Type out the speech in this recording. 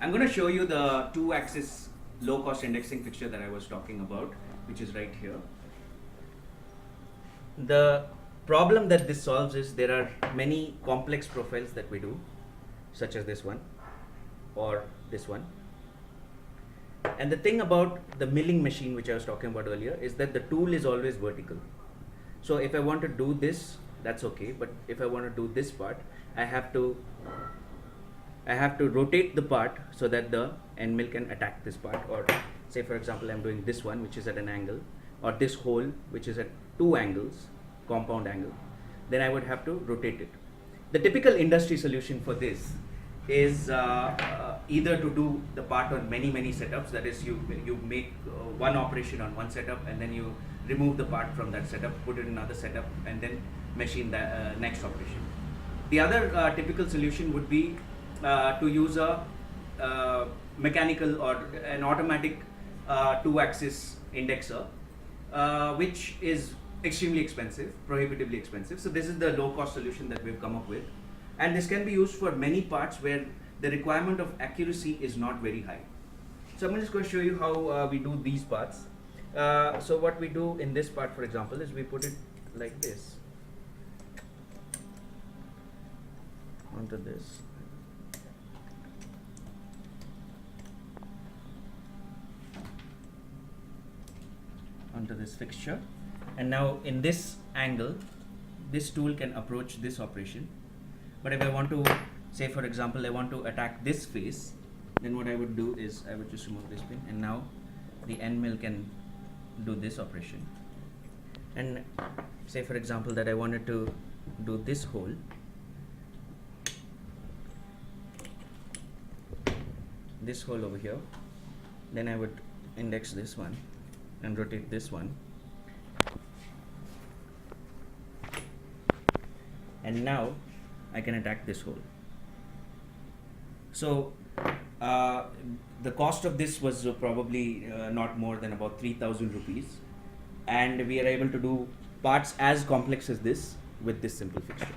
I'm going to show you the 2-axis low-cost indexing fixture that I was talking about, which is right here. The problem that this solves is there are many complex profiles that we do, such as this one or this one. And the thing about the milling machine, which I was talking about earlier, is that the tool is always vertical. So if I want to do this, that's okay, but if I want to do this part, I have to rotate the part so that the end mill can attack this part. Or say for example I'm doing this one, which is at an angle, or this hole which is at 2 angles, compound angle, then I would have to rotate it. The typical industry solution for this is either to do the part on many setups, that is you make one operation on one setup and then you remove the part from that setup, put it in another setup, and then machine the next operation. The other typical solution would be to use a mechanical or an automatic 2-axis indexer, which is extremely expensive, prohibitively expensive. So this is the low-cost solution that we've come up with, and this can be used for many parts where the requirement of accuracy is not very high. So I'm just going to show you how we do these parts. So what we do in this part, for example, is we put it like this onto this. Onto this fixture, and now in this angle this tool can approach this operation. But if I want to, say for example, I want to attack this face, then what I would do is I would just remove this pin, and now the end mill can do this operation. And say for example that I wanted to do this hole, over here, then I would index this one and rotate this one, and now I can attack this hole. So the cost of this was probably not more than about 3,000 rupees, and we are able to do parts as complex as this with this simple fixture.